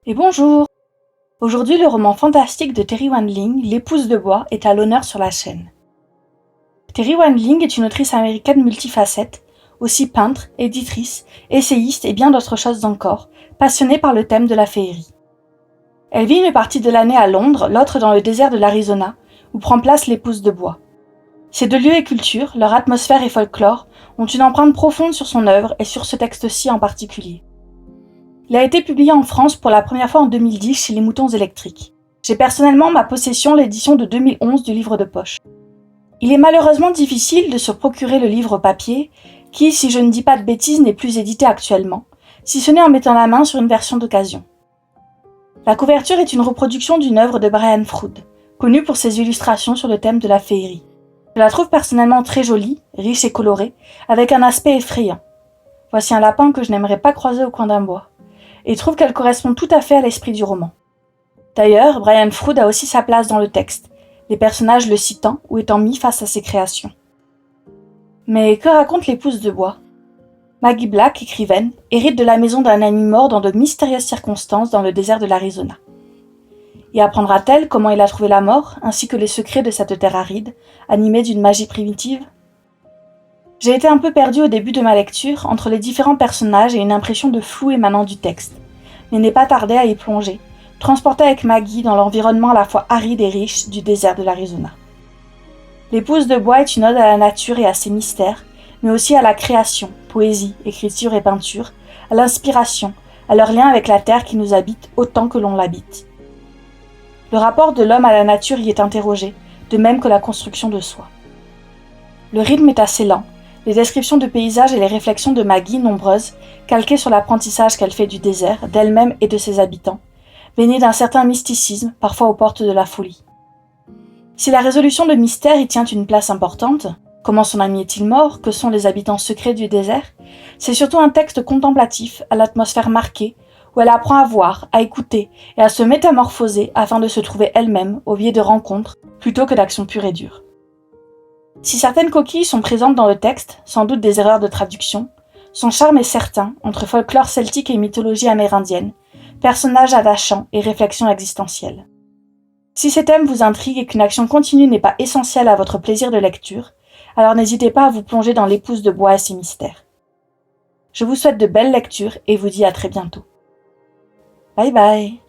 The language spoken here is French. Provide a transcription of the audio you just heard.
Et bonjour! Aujourd'hui, le roman fantastique de Terry Wendling, L'épouse de bois, est à l'honneur sur la chaîne. Terry Wendling est une autrice américaine multifacette, aussi peintre, éditrice, essayiste et bien d'autres choses encore, passionnée par le thème de la féerie. Elle vit une partie de l'année à Londres, l'autre dans le désert de l'Arizona, où prend place l'épouse de bois. Ces deux lieux et cultures, leur atmosphère et folklore, ont une empreinte profonde sur son œuvre et sur ce texte-ci en particulier. Il a été publié en France pour la première fois en 2010 chez Les Moutons Électriques. J'ai personnellement en ma possession l'édition de 2011 du livre de poche. Il est malheureusement difficile de se procurer le livre papier, qui, si je ne dis pas de bêtises, n'est plus édité actuellement, si ce n'est en mettant la main sur une version d'occasion. La couverture est une reproduction d'une œuvre de Brian Froud, connu pour ses illustrations sur le thème de la féerie. Je la trouve personnellement très jolie, riche et colorée, avec un aspect effrayant. Voici un lapin que je n'aimerais pas croiser au coin d'un bois, et trouve qu'elle correspond tout à fait à l'esprit du roman. D'ailleurs, Brian Froud a aussi sa place dans le texte, les personnages le citant ou étant mis face à ses créations. Mais que raconte l'épouse de bois ? Maggie Black, écrivaine, hérite de la maison d'un ami mort dans de mystérieuses circonstances dans le désert de l'Arizona. Y apprendra-t-elle comment il a trouvé la mort, ainsi que les secrets de cette terre aride, animée d'une magie primitive ? J'ai été un peu perdue au début de ma lecture entre les différents personnages et une impression de flou émanant du texte, mais n'ai pas tardé à y plonger, transportée avec Maggie dans l'environnement à la fois aride et riche du désert de l'Arizona. L'épouse de bois est une ode à la nature et à ses mystères, mais aussi à la création, poésie, écriture et peinture, à l'inspiration, à leur lien avec la terre qui nous habite autant que l'on l'habite. Le rapport de l'homme à la nature y est interrogé, de même que la construction de soi. Le rythme est assez lent, les descriptions de paysages et les réflexions de Maggie, nombreuses, calquées sur l'apprentissage qu'elle fait du désert, d'elle-même et de ses habitants, baignées d'un certain mysticisme, parfois aux portes de la folie. Si la résolution de mystère y tient une place importante, comment son ami est-il mort, que sont les habitants secrets du désert, c'est surtout un texte contemplatif, à l'atmosphère marquée, où elle apprend à voir, à écouter et à se métamorphoser afin de se trouver elle-même au biais de rencontres, plutôt que d'actions pures et dures. Si certaines coquilles sont présentes dans le texte, sans doute des erreurs de traduction, son charme est certain entre folklore celtique et mythologie amérindienne, personnages attachants et réflexions existentielles. Si ces thèmes vous intriguent et qu'une action continue n'est pas essentielle à votre plaisir de lecture, alors n'hésitez pas à vous plonger dans l'épouse de bois et ses mystères. Je vous souhaite de belles lectures et vous dis à très bientôt. Bye bye.